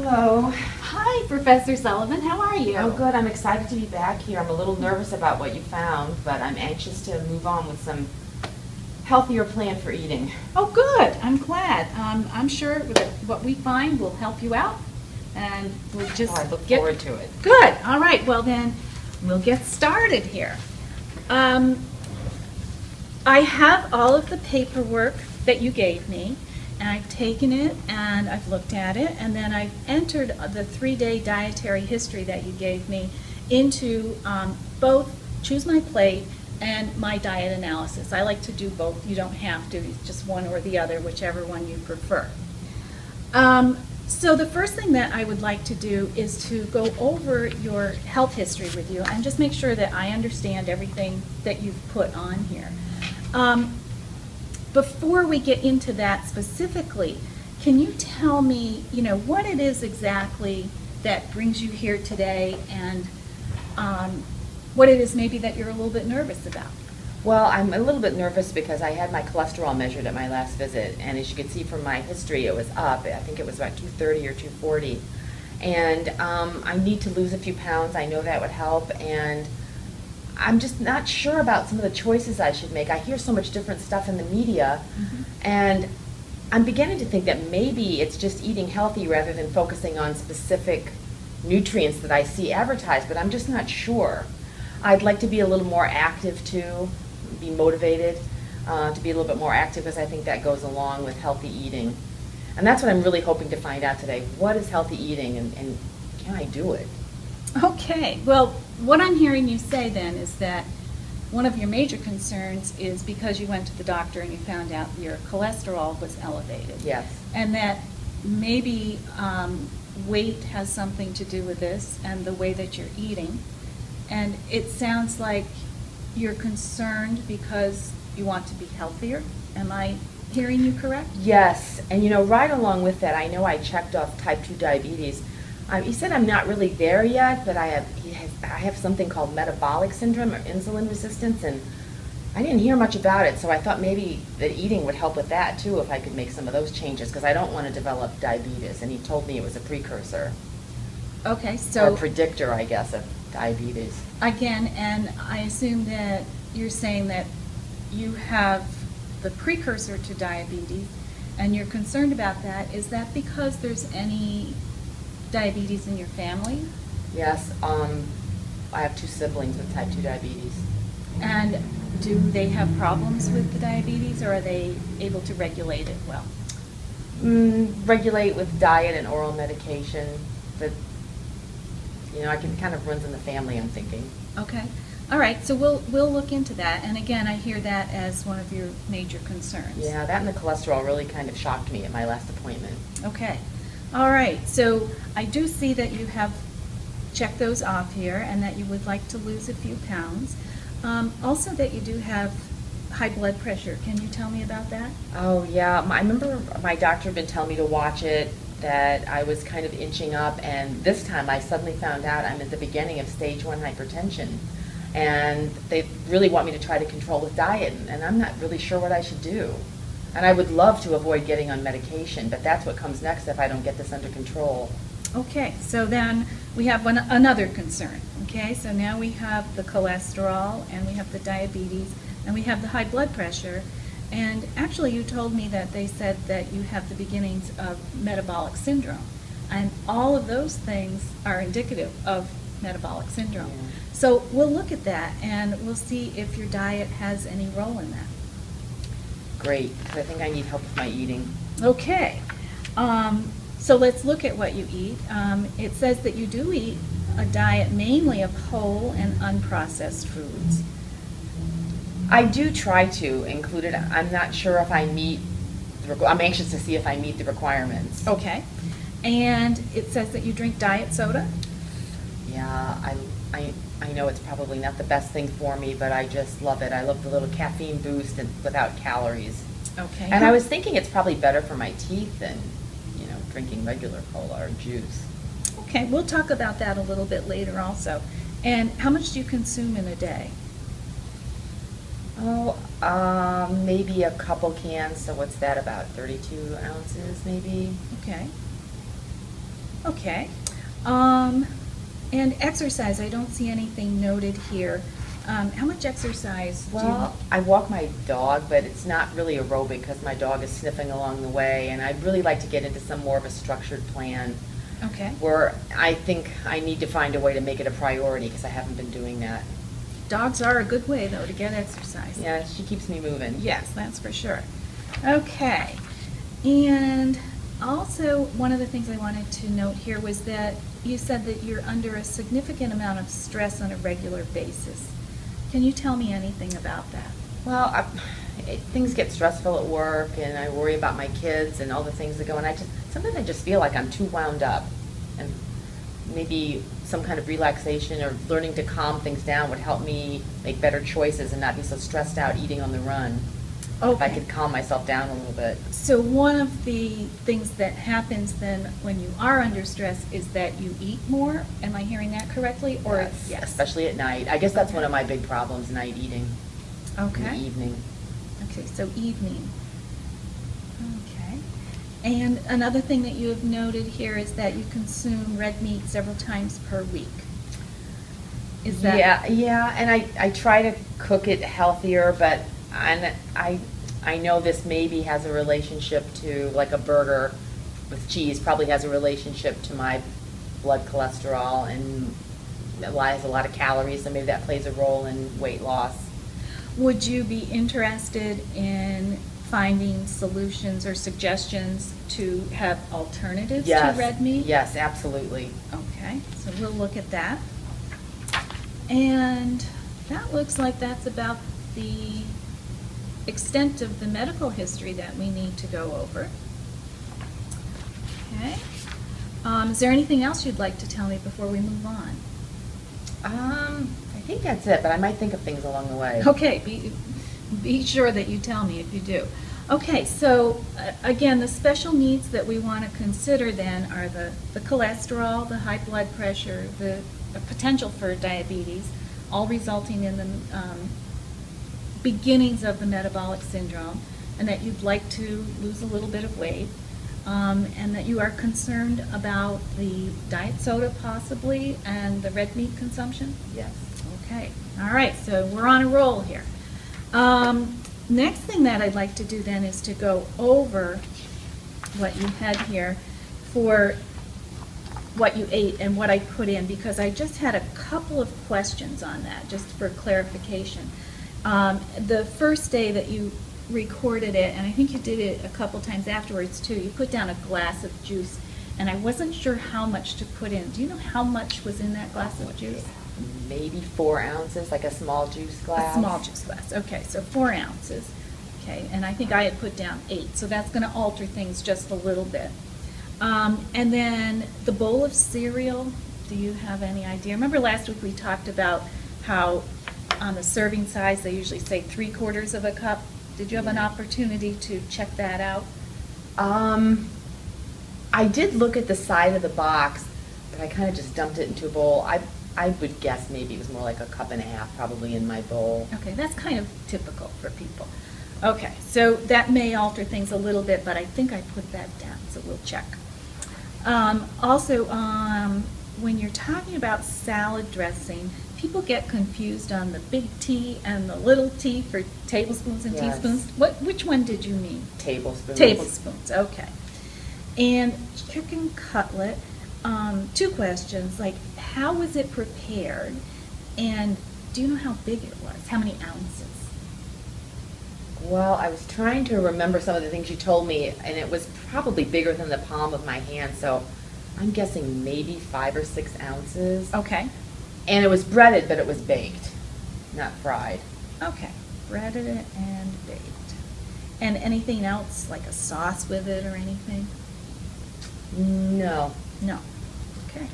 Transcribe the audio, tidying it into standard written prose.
Hello. Hi, Professor Sullivan. How are you? Oh, good. I'm excited to be back here. I'm a little nervous about what you found, but I'm anxious to move on with some healthier plan for eating. Oh, good. I'm glad. I'm sure that what we find will help you out, and we'll just I look forward to it. Good. All right. Well, then we'll get started here. I have all of the paperwork that you gave me, and I've taken it and I've looked at it, and then I've entered the 3-day dietary history that you gave me into both Choose My Plate and My Diet Analysis. I like to do both. You don't have to. It's just one or the other, whichever one you prefer. So the first thing that I would like to do is to go over your health history with you and just make sure that I understand everything that you've put on here. Before we get into that specifically, can you tell me, what it is exactly that brings you here today, and what it is maybe that you're a little bit nervous about? Well, I'm a little bit nervous because I had my cholesterol measured at my last visit, and as you can see from my history, it was up. I think it was about 230 or 240. And I need to lose a few pounds. I know that would help, and I'm just not sure about some of the choices I should make. I hear so much different stuff in the media, and I'm beginning to think that maybe it's just eating healthy rather than focusing on specific nutrients that I see advertised, but I'm just not sure. I'd like to be a little more active too, be motivated to be a little bit more active, because I think that goes along with healthy eating. And that's what I'm really hoping to find out today. What is healthy eating, and can I do it? Okay, well, what I'm hearing you say then is that one of your major concerns is because you went to the doctor and you found out your cholesterol was elevated. Yes. And that maybe weight has something to do with this and the way that you're eating. And it sounds like you're concerned because you want to be healthier. Am I hearing you correct? Yes, and right along with that, I know I checked off type 2 diabetes. He said I'm not really there yet, but I have something called metabolic syndrome or insulin resistance, and I didn't hear much about it, so I thought maybe that eating would help with that too if I could make some of those changes, because I don't want to develop diabetes, and he told me it was a precursor. Okay, Or so a predictor, I guess, of diabetes. again, and I assume that you're saying that you have the precursor to diabetes, and you're concerned about that. Is that because there's any diabetes in your family? Yes, I have 2 siblings with type 2 diabetes. And do they have problems with the diabetes, or are they able to regulate it well? Regulate with diet and oral medication, but I can kind of runs in the family, I'm thinking. Okay. All right, so we'll look into that. And again, I hear that as one of your major concerns. Yeah, that and the cholesterol really kind of shocked me at my last appointment. Okay. All right, so I do see that you have checked those off here and that you would like to lose a few pounds. Also that you do have high blood pressure. Can you tell me about that? Oh, yeah. I remember my doctor had been telling me to watch it, that I was kind of inching up, and this time I suddenly found out I'm at the beginning of stage 1 hypertension. And they really want me to try to control with diet, and I'm not really sure what I should do. And I would love to avoid getting on medication, but that's what comes next if I don't get this under control. Okay, so then we have another concern. Okay, so now we have the cholesterol, and we have the diabetes, and we have the high blood pressure. And actually you told me that they said that you have the beginnings of metabolic syndrome. And all of those things are indicative of metabolic syndrome. Yeah. So we'll look at that, and we'll see if your diet has any role in that. Great, because I think I need help with my eating. Okay, so let's look at what you eat. It says that you do eat a diet mainly of whole and unprocessed foods. I do try to include it. I'm not sure if I meet, I'm anxious to see if I meet the requirements. Okay, and it says that you drink diet soda? Yeah, I know it's probably not the best thing for me, but I just love it. I love the little caffeine boost and without calories. Okay. And I was thinking it's probably better for my teeth than, drinking regular cola or juice. Okay, we'll talk about that a little bit later also. And how much do you consume in a day? Oh, maybe a couple cans. So what's that, about 32 ounces maybe? Okay. Okay. And exercise, I don't see anything noted here. How much exercise do you? Well, I walk my dog, but it's not really aerobic because my dog is sniffing along the way, and I'd really like to get into some more of a structured plan Okay. where I think I need to find a way to make it a priority because I haven't been doing that. Dogs are a good way, though, to get exercise. Yeah, she keeps me moving. Yes, that's for sure. Okay. And also, one of the things I wanted to note here was that you said that you're under a significant amount of stress on a regular basis. Can you tell me anything about that? Well, things get stressful at work, and I worry about my kids and all the things that go, and sometimes I just feel like I'm too wound up, and maybe some kind of relaxation or learning to calm things down would help me make better choices and not be so stressed out eating on the run. If I could calm myself down a little bit. So one of the things that happens then when you are under stress is that you eat more? Am I hearing that correctly? Or Yes, especially at night. I guess that's one of my big problems, night eating. Okay. In the evening. Okay, so evening. Okay. And another thing that you have noted here is that you consume red meat several times per week. Is that? Yeah, and I try to cook it healthier, but I know this maybe has a relationship to, like a burger with cheese probably has a relationship to my blood cholesterol, and it has a lot of calories, so maybe that plays a role in weight loss. Would you be interested in finding solutions or suggestions to have alternatives to red meat? Yes, absolutely. Okay, so we'll look at that. And that looks like that's about the extent of the medical history that we need to go over. Okay. Is there anything else you'd like to tell me before we move on? I think that's it, but I might think of things along the way. Okay, be sure that you tell me if you do. Okay, so again, the special needs that we want to consider then are the cholesterol, the high blood pressure, the potential for diabetes, all resulting in the beginnings of the metabolic syndrome, and that you'd like to lose a little bit of weight, and that you are concerned about the diet soda possibly and the red meat consumption? Yes. Okay, all right, so we're on a roll here. Next thing that I'd like to do then is to go over what you had here for what you ate and what I put in, because I just had a couple of questions on that, just for clarification. The first day that you recorded it, and I think you did it a couple times afterwards too, you put down a glass of juice, and I wasn't sure how much to put in. Do you know how much was in that glass of juice? Maybe 4 ounces, like a small juice glass. A small juice glass, okay, so 4 ounces. Okay, and I think I had put down 8, so that's going to alter things just a little bit. And then the bowl of cereal, do you have any idea? Remember last week we talked about how on the serving size they usually say 3/4 of a cup. Did you have an opportunity to check that out? I did look at the side of the box, but I kind of just dumped it into a bowl. I would guess maybe it was more like a cup and a half probably in my bowl. Okay, that's kind of typical for people. Okay, so that may alter things a little bit, but I think I put that down, so we'll check. Also, when you're talking about salad dressing, people get confused on the big T and the little t for tablespoons and Yes. teaspoons. Which one did you mean? Tablespoons. Tablespoons, okay. And chicken cutlet, 2 questions, like how was it prepared, and do you know how big it was? How many ounces? Well, I was trying to remember some of the things you told me, and it was probably bigger than the palm of my hand, so I'm guessing maybe 5 or 6 ounces. Okay. And it was breaded, but it was baked, not fried. Okay, breaded and baked. And anything else, like a sauce with it or anything? No. No. Okay.